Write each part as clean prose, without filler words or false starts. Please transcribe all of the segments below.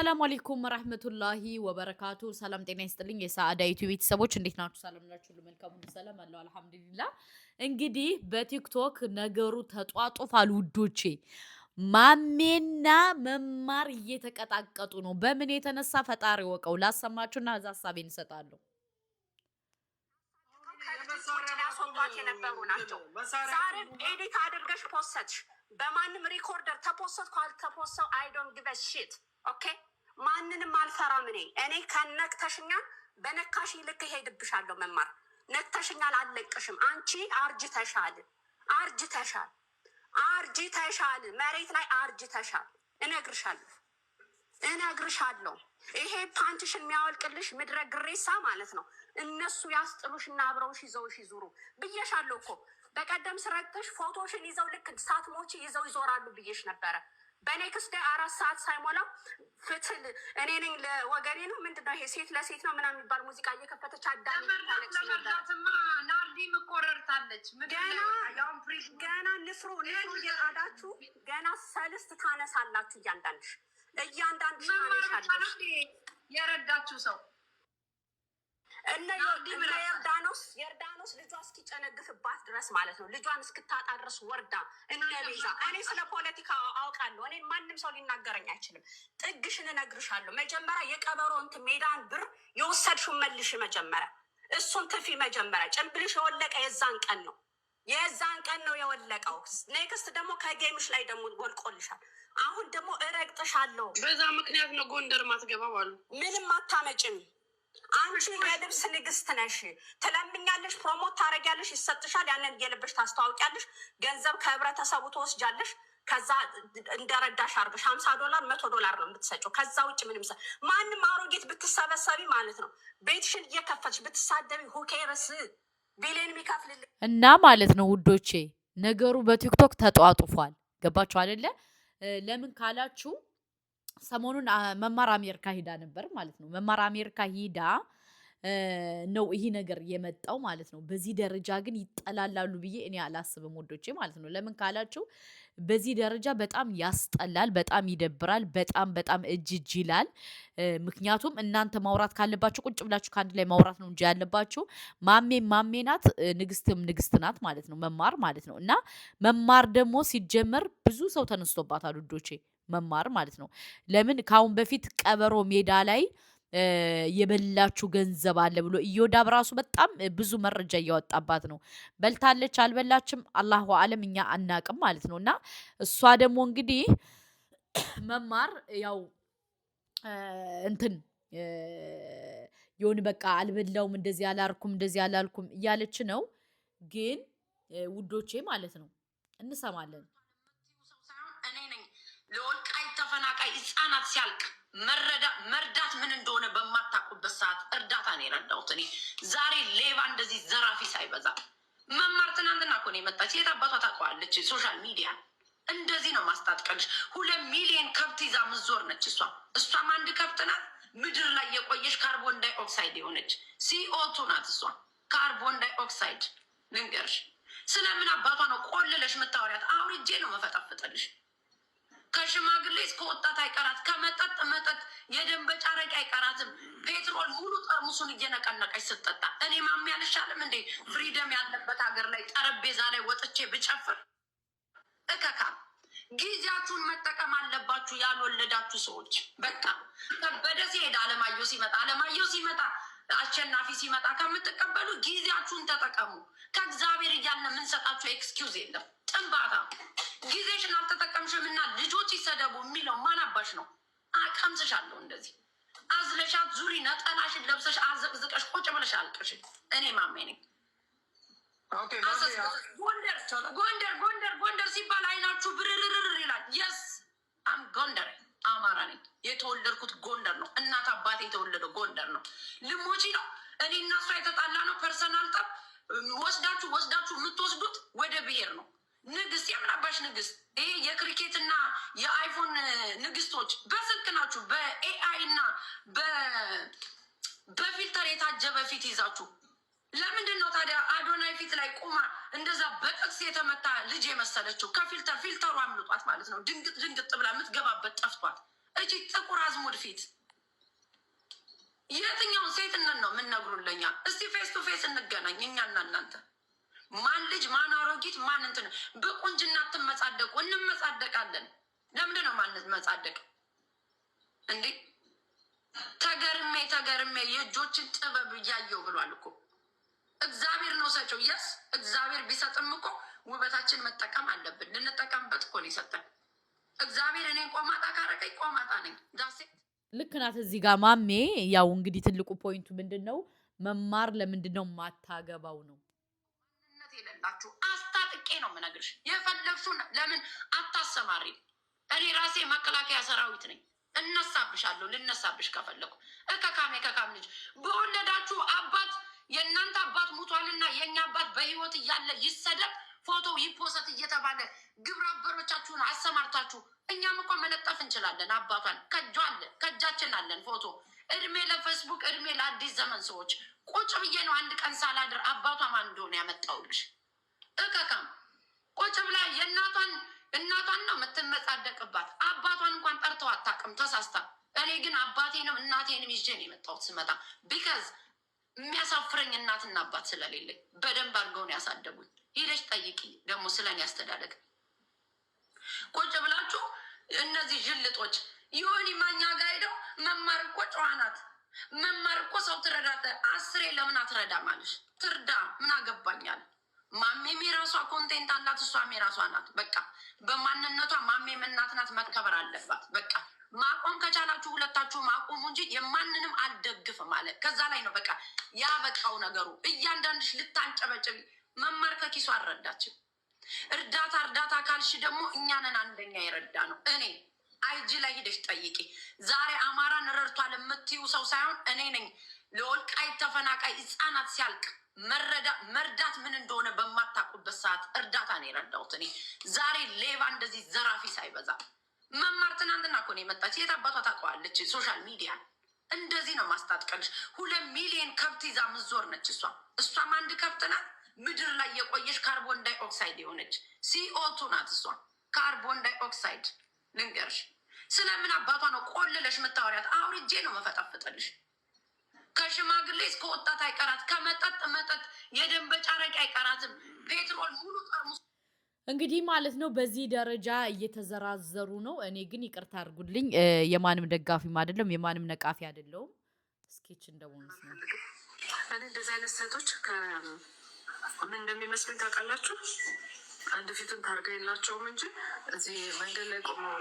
ሰላም አለይኩም ወራህመቱላሂ ወበረካቱ። ሰላም ጤና ይስጥልኝ የሰዓዳ ዩቲዩብ ቤተሰቦች እንዴት ናችሁ? ሰላም ናችሁ? ሁሉ መልካም ሁሉ ሰላም አለው አልሐምዱሊላህ። እንግዲህ በቲክቶክ ነገሩ ተጧጡፋል ውዶቼ። ማሜና መማር እየተቀጣቀጡ ነው። በምን የተነሳ ፈጣሪ ወቀው። ላሰማችሁና እዛ ሀሳቤን እሰጣለሁ። የነበሩ ናቸው። ዛሬ ኤዲት አድርገሽ ፖስትሽ በማንም ሪኮርደር ተፖስት ካልተፖስተው አይ ዶንት ጊቭ አ ሺት ኦኬ። ማንንም አልፈራም እኔ ከነክተሽኛል በነካሽ ልክ ሄድብሻለሁ። መማር ነክተሽኛል አልለቅሽም። አንቺ አርጅተሻል መሬት ላይ አርጅተሻል። እነግርሻለሁ ይሄ ፓንትሽን የሚያወልቅልሽ ምድረ ግሬሳ ማለት ነው። እነሱ ያስጥሉሽና አብረውሽ ይዘውሽ ይዙሩ ብዬሻለሁ እኮ። በቀደም ስረግጥሽ ፎቶሽን ይዘው ልክ ሳትሞቺ ይዘው ይዞራሉ ብዬሽ ነበረ። በኔክስት ዴይ 4 ሰዓት ሳይሞላው ፍትል እኔ ነኝ ለወገኔ ነው ምንድነው ይሄ ሴት ለሴት ነው ምናምን የሚባል ሙዚቃ እየከፈተች አዳሚ ለመርዳትማ ናርዲም ቆረርታለች። ገና ንፍሮ እየጣዳችሁ ገና ሰልስት ታነሳላችሁ። እያንዳንድሽ ታነሳለች። የረዳችሁ ሰው እነ የርዳኖስ ልጇ እስኪጨነግፍባት ድረስ ማለት ነው። ልጇን እስክታጣ ድረስ ወርዳ እነ ቤዛ። እኔ ስለ ፖለቲካ አውቃለሁ። እኔ ማንም ሰው ሊናገረኝ አይችልም። ጥግሽን እነግርሻለሁ። መጀመሪያ የቀበሮን ሜዳን ብር የወሰድሽውን መልሽ። መጀመሪያ እሱን ትፊ። መጀመሪያ ጭንብልሽ የወለቀ የዛን ቀን ነው የወለቀው። ኔክስት ደግሞ ከጌምሽ ላይ ደግሞ ወልቆልሻል። አሁን ደግሞ እረግጥሻለሁ። በዛ ምክንያት ነው ጎንደር ማትገባው አሉ። ምንም አታመጭም። አንቺ የልብስ ንግስት ነሽ። ትለምኛለሽ፣ ፕሮሞት ታረጊያለሽ፣ ይሰጥሻል። ያንን የልብሽ ታስተዋውቂያለሽ። ገንዘብ ከህብረተሰቡ ትወስጃለሽ። ከዛ እንደረዳሽ አርገሽ $50 $100 ነው የምትሰጪው። ከዛ ውጭ ምንም ማንም አሮጌት ብትሰበሰቢ ማለት ነው ቤትሽን እየከፈትሽ ብትሳደቢ ሁኬርስ ቢሊዮን የሚከፍልልሽ እና ማለት ነው ውዶቼ። ነገሩ በቲክቶክ ተጧጡፏል። ገባችሁ አይደለ? ለምን ካላችሁ ሰሞኑን መማር አሜሪካ ሂዳ ነበር ማለት ነው። መማር አሜሪካ ሂዳ ነው ይሄ ነገር የመጣው ማለት ነው። በዚህ ደረጃ ግን ይጠላላሉ ብዬ እኔ አላስብም ወዶቼ ማለት ነው። ለምን ካላችሁ በዚህ ደረጃ በጣም ያስጠላል፣ በጣም ይደብራል፣ በጣም እጅ ይላል። ምክንያቱም እናንተ ማውራት ካለባችሁ ቁጭ ብላችሁ ከአንድ ላይ ማውራት ነው እንጂ ያለባችሁ። ማሜ ናት፣ ንግስትም ንግስት ናት ማለት ነው መማር ማለት ነው። እና መማር ደግሞ ሲጀመር ብዙ ሰው ተነስቶባታል ውዶቼ መማር ማለት ነው። ለምን ካሁን በፊት ቀበሮ ሜዳ ላይ የበላችሁ ገንዘብ አለ ብሎ ኢዮዳብ ራሱ በጣም ብዙ መረጃ እያወጣባት ነው። በልታለች አልበላችም አላሁ አለም እኛ አናቅም ማለት ነው። እና እሷ ደግሞ እንግዲህ መማር ያው እንትን የሆነ በቃ አልበላውም እንደዚህ አላልኩም እያለች ነው። ግን ውዶቼ ማለት ነው እንሰማለን። ለወልቃይት ተፈናቃይ ህጻናት ሲያልቅ መርዳት ምን እንደሆነ በማታውቁበት ሰዓት እርዳታ ነው የረዳሁት እኔ። ዛሬ ሌባ እንደዚህ ዘራፊ ሳይበዛ መማር ትናንትና እኮ ነው የመጣች። የት አባቷ ታውቀዋለች? ሶሻል ሚዲያ እንደዚህ ነው ማስታጥቀልሽ። 2 ሚሊዮን ከብት ይዛ ምዞር ነች እሷም አንድ ከብት ናት። ምድር ላይ የቆየሽ ካርቦን ዳይኦክሳይድ የሆነች CO2 ናት እሷ። ካርቦን ዳይኦክሳይድ ልንገርሽ። ስለምን አባቷ ነው ቆልለሽ የምታወሪያት? አውርጄ ነው መፈጠፍጥልሽ። ከሽማግሌ እስከ ወጣት አይቀራት፣ ከመጠጥ የደም በጫረቅ አይቀራትም። ፔትሮል ሙሉ ጠርሙሱን እየነቀነቀች ስትጠጣ እኔ ማሚ አልሻለም እንዴ? ፍሪደም ያለበት ሀገር ላይ ጠረጴዛ ላይ ወጥቼ ብጨፍር እከካ። ጊዜያችሁን መጠቀም አለባችሁ ያልወለዳችሁ ሰዎች። በቃ ከበደ ሲሄድ አለማየሁ ሲመጣ አሸናፊ ሲመጣ ከምትቀበሉ ጊዜያችሁን ተጠቀሙ። ከእግዚአብሔር እያለ የምንሰጣችሁ ኤክስኪውዝ የለም። ጥንባታ ጊዜሽን አልተጠቀምሽም እና ልጆች ይሰደቡ የሚለው ማን አባሽ ነው? አቀምስሻለሁ እንደዚህ አዝለሻት ዙሪ ነጠላሽን ለብሰሽ አዘቅዝቀሽ ቁጭ ብለሽ አልቅሽ። እኔ ማሜ ነኝ። ጎንደር ሲባል አይናችሁ ብርርርር ይላል። የስ አም ጎንደር አማራ ነኝ። የተወለድኩት ጎንደር ነው። እናት አባቴ የተወለደው ጎንደር ነው። ልሞቺ ነው። እኔ እና እሷ የተጣላ ነው። ፐርሰናል ጠብ ወስዳችሁ የምትወስዱት ወደ ብሔር ነው። ንግስት የምናባሽ ንግስት? ይሄ የክሪኬትና የአይፎን ንግስቶች በስልክ ናችሁ። በኤአይ እና በፊልተር የታጀበ ፊት ይዛችሁ ለምንድን ነው ታዲያ አዶናይ ፊት ላይ ቁማ እንደዛ በጥቅስ የተመታ ልጅ የመሰለችው? ከፊልተሩ አምልጧት ማለት ነው። ድንግጥ ብላ የምትገባበት ጠፍቷት እቺ ጥቁር አዝሙድ ፊት የትኛውን ሴትነት ነው የምንነግሩለኛ? እስቲ ፌስ ቱ ፌስ እንገናኝ እኛና እናንተ። ማን ልጅ ማን አሮጊት ማን እንትን በቁንጅና ትመጻደቁ? እንመጻደቃለን። ለምንድን ነው ማን መጻደቅ እንዴ? ተገርሜ የእጆችን ጥበብ እያየው ብሏል እኮ እግዚአብሔር ነው ሰጪው። የስ እግዚአብሔር ቢሰጥም እኮ ውበታችን መጠቀም አለብን። ልንጠቀምበት እኮ ነው የሰጠን እግዚአብሔር። እኔን ቆማጣ ካረገኝ ቆማጣ ነኝ። ዳሴ ልክ ናት። እዚህ ጋር ማሜ ያው እንግዲህ ትልቁ ፖይንቱ ምንድን ነው? መማር ለምንድን ነው ማታገባው ነው። ማንነት የሌላችሁ አስታጥቄ ነው የምነግርሽ። የፈለግሽውን ለምን አታሰማሪ? እኔ ራሴ መከላከያ ሰራዊት ነኝ። እነሳብሻለሁ። ልነሳብሽ ከፈለኩ ከካሜ ልጅ በወለዳችሁ አባት የእናንተ አባት ሙቷልና የእኛ አባት በህይወት እያለ ይሰደብ ፎቶ ይፖሰት እየተባለ ግብረ አበሮቻችሁን አሰማርታችሁ እኛም እኮ መለጠፍ እንችላለን። አባቷን ከእጇ አለ ከእጃችን አለን ፎቶ። እድሜ ለፌስቡክ እድሜ ለአዲስ ዘመን ሰዎች። ቁጭ ብዬ ነው አንድ ቀን ሳላድር አባቷ ማን እንደሆነ ያመጣውልሽ። እከካም ቁጭ ብላ እናቷን ነው የምትመጻደቅባት። አባቷን እንኳን ጠርተው አታውቅም ተሳስታ። እኔ ግን አባቴንም እናቴንም ይዤ ነው የመጣሁት ስመጣ። ቢካዝ የሚያሳፍረኝ እናትና አባት ስለሌለኝ በደንብ አድርገውን ያሳደጉኝ። ሄደሽ ጠይቂ ደግሞ ስለኔ ያስተዳደግ። ቁጭ ብላችሁ እነዚህ ዥልጦች የሆኒ ማኛ ጋር ሄደው መማር እኮ ጨዋ ናት፣ መማር እኮ ሰው ትረዳተ። 10 ለምን አትረዳ ማለሽ? ትርዳ፣ ምን አገባኛል? ማሜም የራሷ ኮንቴንት አላት፣ እሷም የራሷ ናት። በቃ በማንነቷ ማሜም እናት ናት፣ መከበር አለባት። በቃ ማቆም ከቻላችሁ ሁለታችሁ ማቆሙ እንጂ የማንንም አልደግፍም አለ። ከዛ ላይ ነው በቃ ያበቃው ነገሩ። እያንዳንድሽ ልታንጨበጭብ መማር ከኪሱ አልረዳችም። እርዳታ ካልሽ ደግሞ እኛንን አንደኛ የረዳ ነው። እኔ አይጂ ላይ ሂደሽ ጠይቂ። ዛሬ አማራን ረድቷል የምትዩ ሰው ሳይሆን እኔ ነኝ። ለወልቃይት ተፈናቃይ ህፃናት ሲያልቅ መርዳት ምን እንደሆነ በማታውቁበት ሰዓት እርዳታ ነው የረዳሁት እኔ። ዛሬ ሌባ እንደዚህ ዘራፊ ሳይበዛ መማር ትናንትና እኮ ነው የመጣች። የት አባቷ ታውቀዋለች? ሶሻል ሚዲያ እንደዚህ ነው ማስታጥቀልሽ። 2 ሚሊዮን ከብት ይዛ ምዞር ነች እሷም አንድ ከብት ናት። ምድር ላይ የቆየሽ ካርቦን ዳይኦክሳይድ የሆነች CO2 ናት እሷ። ካርቦን ዳይኦክሳይድ ልንገርሽ። ስለምን አባቷ ነው ቆልለሽ የምታወሪያት? አውርጄ ነው መፈጣፍጥልሽ። ከሽማግሌ እስከ ወጣት አይቀራት፣ ከመጠጥ የደንበጫ ረቂ አይቀራትም። ፔትሮል ሙሉ ጠርሙስ እንግዲህ ማለት ነው። በዚህ ደረጃ እየተዘራዘሩ ነው። እኔ ግን ይቅርታ አድርጉልኝ፣ የማንም ደጋፊም አይደለም የማንም ነቃፊ አይደለሁም። ስኬች እንደሆነስ ነው። እኔ እንደዚህ አይነት ሴቶች ምን እንደሚመስሉኝ ታውቃላችሁ? አንድ ፊቱን ታርጋ የላቸውም እንጂ እዚህ መንገድ ላይ ቆመው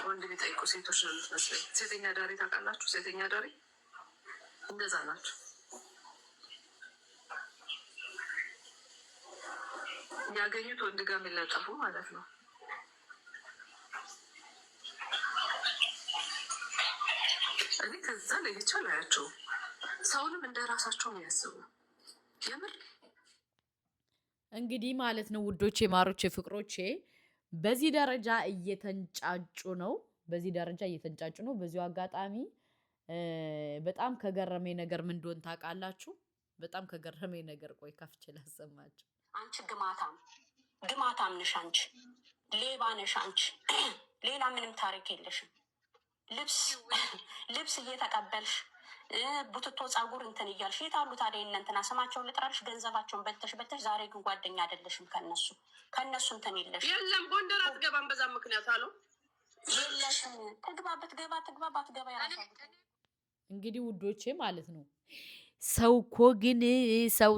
ወንድ የሚጠይቁ ሴቶች ነው የምትመስለኝ። ሴተኛ ዳሪ ታውቃላችሁ? ሴተኛ ዳሪ እንደዛ ናቸው። ያገኙት ወንድ ጋር የሚለጠፉ ማለት ነው። እኔ ከዛ ለይቼ አላያቸውም። ሰውንም እንደ ራሳቸው የሚያስቡ የምር እንግዲህ ማለት ነው። ውዶቼ፣ ማሮቼ፣ ፍቅሮቼ በዚህ ደረጃ እየተንጫጩ ነው። በዚሁ አጋጣሚ በጣም ከገረመኝ ነገር ምን እንደሆነ ታውቃላችሁ? በጣም ከገረመኝ ነገር ቆይ ከፍቼ ላሰማችሁ። አንቺ ግማታም ነሽ፣ አንቺ ሌባ ነሽ፣ አንቺ ሌላ ምንም ታሪክ የለሽም። ልብስ እየተቀበልሽ ቡትቶ ጸጉር እንትን እያልሽ የት አሉ ታዲያ? እነ እንትና ስማቸውን ልጥራልሽ፣ ገንዘባቸውን በልተሽ ዛሬ ግን ጓደኛ አይደለሽም ከነሱ እንትን የለሽ። የለም ጎንደር አትገባም በዛ ምክንያት አለው የለሽም። ትግባ ባትገባ ያራሳ። እንግዲህ ውዶቼ ማለት ነው ሰው እኮ ግን ሰው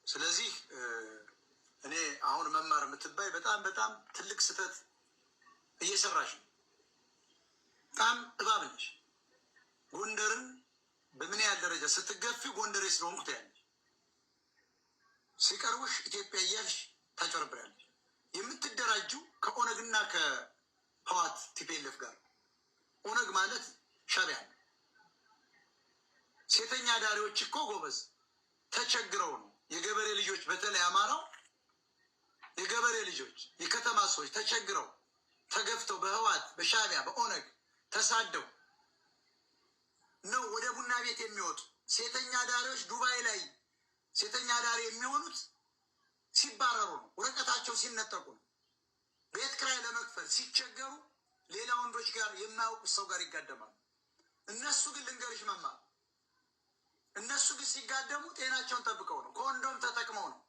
ስለዚህ እኔ አሁን መማር የምትባይ በጣም ትልቅ ስህተት እየሰራሽ ነው። በጣም እባብ ነሽ። ጎንደርን በምን ያህል ደረጃ ስትገፊ ጎንደሬ ስለሆንኩ ትያለሽ። ሲቀርቡሽ ኢትዮጵያ እያልሽ ታጨረብራለሽ። የምትደራጁ ከኦነግና ከህዋት ቲፒኤልኤፍ ጋር። ኦነግ ማለት ሻዕቢያ ነው። ሴተኛ ዳሪዎች እኮ ጎበዝ ተቸግረው ነው። የገበሬ ልጆች በተለይ አማራው የገበሬ ልጆች የከተማ ሰዎች ተቸግረው ተገፍተው በህዋት በሻዕቢያ በኦነግ ተሳደው ነው ወደ ቡና ቤት የሚወጡ። ሴተኛ ዳሪዎች ዱባይ ላይ ሴተኛ ዳሪ የሚሆኑት ሲባረሩ ነው። ወረቀታቸው ሲነጠቁ ነው። ቤት ኪራይ ለመክፈል ሲቸገሩ ሌላ ወንዶች ጋር የማያውቁት ሰው ጋር ይጋደማሉ። እነሱ ግን ልንገርሽ መማር እነሱ ግን ሲጋደሙ ጤናቸውን ጠብቀው ነው፣ ኮንዶም ተጠቅመው ነው፣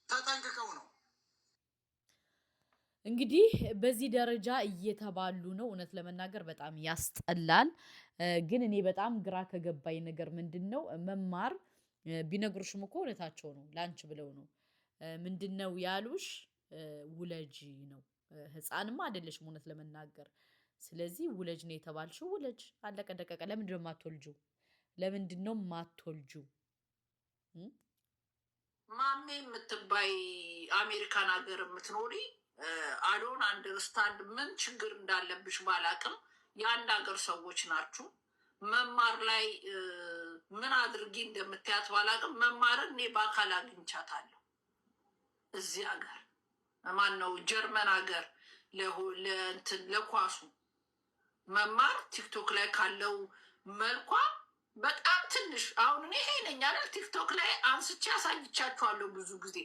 ተጠንቅቀው ነው። እንግዲህ በዚህ ደረጃ እየተባሉ ነው። እውነት ለመናገር በጣም ያስጠላል። ግን እኔ በጣም ግራ ከገባኝ ነገር ምንድን ነው መማር ቢነግሩሽም እኮ እውነታቸው ነው፣ ላንች ብለው ነው። ምንድን ነው ያሉሽ? ውለጅ ነው። ህፃንም አይደለሽም እውነት ለመናገር። ስለዚህ ውለጅ ነው የተባልሽው፣ ውለጅ አለቀ ደቀቀ። ለምንድን ነው የማትወልጂው? ለምንድን ነው የማትወልጂው? ማሜ የምትባይ አሜሪካን ሀገር የምትኖሪ አዶን አንደርስታንድ ምን ችግር እንዳለብሽ ባላቅም የአንድ ሀገር ሰዎች ናችሁ። መማር ላይ ምን አድርጊ እንደምትያት ባላቅም መማርን እኔ በአካል አግኝቻታለሁ። እዚህ ሀገር ማን ነው ጀርመን ሀገር ለኳሱ መማር ቲክቶክ ላይ ካለው መልኳ በጣም ትንሽ አሁን እኔ ይሄ ነኝ አይደል ቲክቶክ ላይ አንስቼ ያሳይቻችኋለሁ። ብዙ ጊዜ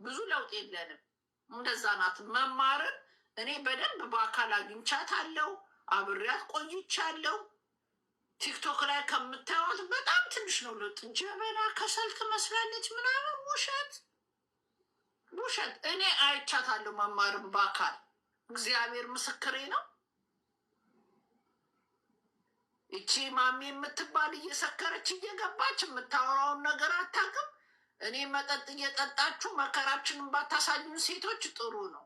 ብዙ ለውጥ የለንም። እንደዛ ናት መማርን እኔ በደንብ በአካል አግኝቻታለሁ። አብሬያት ቆይቻለሁ። ቲክቶክ ላይ ከምታዩት በጣም ትንሽ ነው ለውጥ። ጀበና ከሰል ትመስላለች ምናምን ውሸት ውሸት። እኔ አይቻታለሁ መማርን በአካል እግዚአብሔር ምስክሬ ነው። እቺ ማሚ የምትባል እየሰከረች እየገባች የምታወራውን ነገር አታውቅም። እኔ መጠጥ እየጠጣችሁ መከራችንን ባታሳዩን ሴቶች ጥሩ ነው።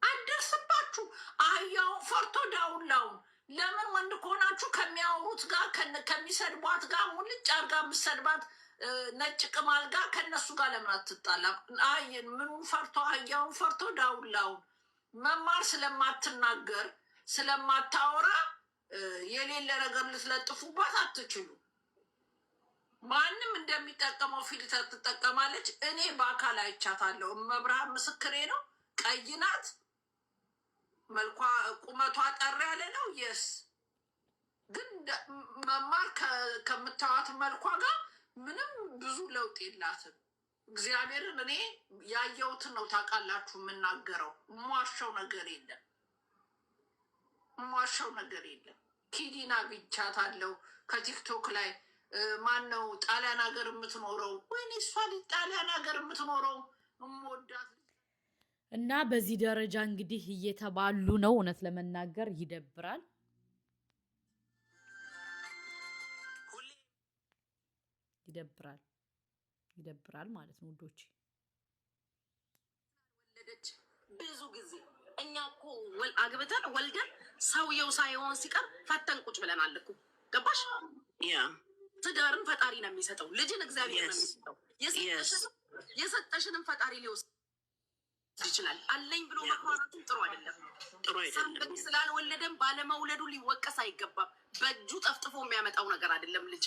አደርስባችሁ አህያውን ፈርቶ ዳውላውን። ለምን ወንድ ከሆናችሁ ከሚያወሩት ጋር ከሚሰድቧት ጋር ሙልጭ አርጋ የምሰድባት ነጭ ቅማል ጋር ከነሱ ጋር ለምን አትጣላም? አየን ምኑን ፈርቶ አህያውን ፈርቶ ዳውላውን። መማር ስለማትናገር ስለማታወራ የሌለ ነገር ልትለጥፉባት አትችሉ። ማንም እንደሚጠቀመው ፊልተር ትጠቀማለች። እኔ በአካል አይቻታለሁ። መብርሃን ምስክሬ ነው። ቀይ ናት። መልኳ ቁመቷ ጠር ያለ ነው። የስ ግን መማር ከምታዋት መልኳ ጋር ምንም ብዙ ለውጥ የላትም። እግዚአብሔርን እኔ ያየሁትን ነው ታውቃላችሁ የምናገረው። እሟሻው ነገር የለም። እሟሻው ነገር የለም። ኪዲና ብቻታለሁ ከቲክቶክ ላይ ማን ነው ጣሊያን ሀገር የምትኖረው? ወይኔ እሷ ጣሊያን ሀገር የምትኖረው እምወዳት እና በዚህ ደረጃ እንግዲህ እየተባሉ ነው። እውነት ለመናገር ይደብራል፣ ይደብራል፣ ይደብራል ማለት ነው ውዶች። ወለደች ብዙ ጊዜ እኛ እኮ አግብተን ወልደን ሰውየው ሳይሆን ሲቀር ፈተን ቁጭ ብለናል እኮ ገባሽ? ትዳርን ፈጣሪ ነው የሚሰጠው፣ ልጅን እግዚአብሔር ነው የሚሰጠው። የሰጠሽንም ፈጣሪ ሊወስድ ይችላል። አለኝ ብሎ መኳራቱን ጥሩ አይደለም። ስላልወለደም ባለመውለዱ ሊወቀስ አይገባም። በእጁ ጠፍጥፎ የሚያመጣው ነገር አይደለም ልጅ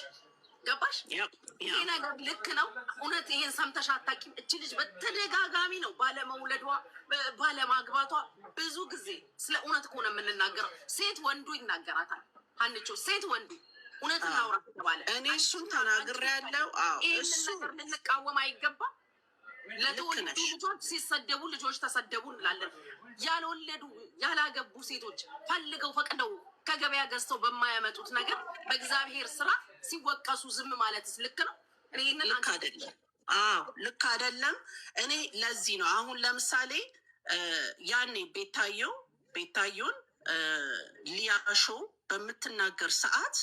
ገባሽ? ይሄ ነገር ልክ ነው። እውነት ይሄን ሰምተሽ አታውቂም? እቺ ልጅ በተደጋጋሚ ነው ባለመውለዷ ባለማግባቷ። ብዙ ጊዜ ስለ እውነት ከሆነ የምንናገረው ሴት ወንዱ ይናገራታል። አንቺ ሴት ወንዱ እውነት እናውራ ተባለ። እኔ እሱን ተናግሬያለሁ። ይሄን ነገር ልንቃወም አይገባም። ለተወለዱ ልጆች ሲሰደቡ ልጆች ተሰደቡ እንላለን። ያልወለዱ ያላገቡ ሴቶች ፈልገው ፈቅደው ከገበያ ገዝተው በማያመጡት ነገር በእግዚአብሔር ስራ ሲወቀሱ ዝም ማለትስ ልክ ነው? ልክ አይደለም። ልክ አይደለም። እኔ ለዚህ ነው አሁን ለምሳሌ ያኔ ቤታየውን ሊያሾ በምትናገር ሰዓት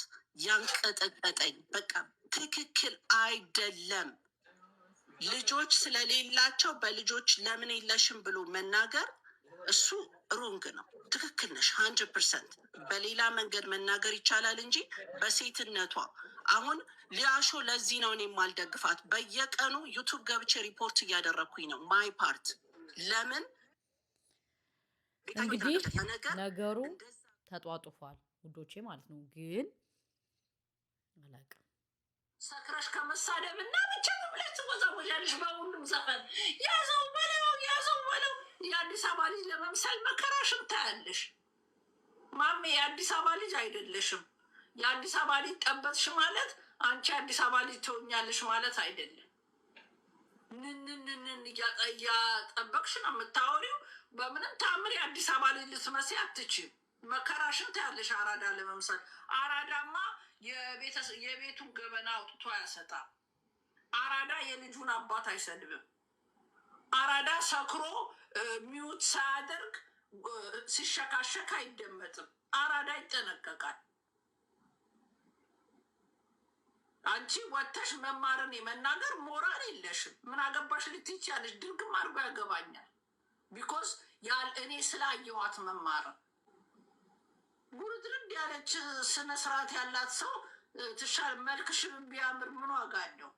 ያንቀጠቀጠኝ። በቃ ትክክል አይደለም። ልጆች ስለሌላቸው በልጆች ለምን የለሽም ብሎ መናገር እሱ ሩንግ ነው። ትክክል ነሽ 100%። በሌላ መንገድ መናገር ይቻላል እንጂ በሴትነቷ አሁን ሊያሾ ለዚህ ነው እኔ የማልደግፋት። በየቀኑ ዩቱብ ገብቼ ሪፖርት እያደረግኩኝ ነው ማይ ፓርት። ለምን እንግዲህ ነገሩ ተጧጡፏል ውዶቼ ማለት ነው። ግን አላውቅም ሰክረሽ ከመሳደብ እና ብቻ ብለሽ ትወዛወዣለሽ በሁሉም ዘፈን። ያዘው በለው ያዘው በለው። የአዲስ አበባ ልጅ ለመምሰል መከራሽን ታያለሽ። ማሜ የአዲስ አበባ ልጅ አይደለሽም። የአዲስ አበባ ልጅ ጠበትሽ ማለት አንቺ የአዲስ አበባ ልጅ ትሆኛለሽ ማለት አይደለም። ንንንንን እያጠበቅሽ ነው የምታወሪው። በምንም ታምር የአዲስ አበባ ልጅ ልትመስይ አትችይም። መከራሽን ታያለሽ አራዳ ለመምሰል። አራዳማ የቤቱን ገበና አውጥቶ አያሰጣም። አራዳ የልጁን አባት አይሰድብም። አራዳ ሰክሮ ሚውት ሳያደርግ ሲሸካሸክ አይደመጥም። አራዳ ይጠነቀቃል። አንቺ ወተሽ መማርን የመናገር ሞራል የለሽም። ምን አገባሽ ልትይች ያለሽ ድርግም አድርጎ ያገባኛል። ቢኮዝ እኔ ስላየዋት መማርን ጉርድርድ ያለች ስነ ስርዓት ያላት ሰው ትሻል። መልክሽን ቢያምር ምን ዋጋ አለው?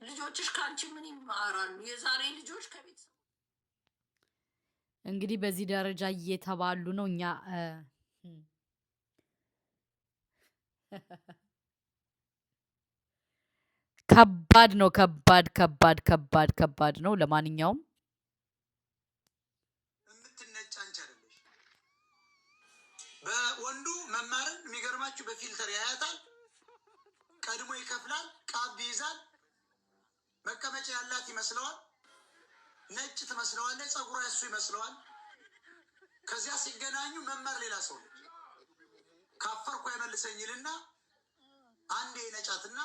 ልጆችሽ ከአንቺ ምን ይማራሉ? የዛሬ ልጆች ከቤት እንግዲህ በዚህ ደረጃ እየተባሉ ነው። እኛ ከባድ ነው። ከባድ ነው። ለማንኛውም የምትነጭ አንቺ አይደለሽ። በወንዱ መማርን የሚገርማችሁ በፊልተር ያያታል፣ ቀድሞ ይከፍላል፣ ቃብ ይይዛል፣ መቀመጫ ያላት ይመስለዋል፣ ነጭ ትመስለዋለች፣ ጸጉሯ እሱ ይመስለዋል። ከዚያ ሲገናኙ መማር ሌላ ሰው ነች። ካፈርኩ አይመልሰኝ ይልና አንዴ ነጫትና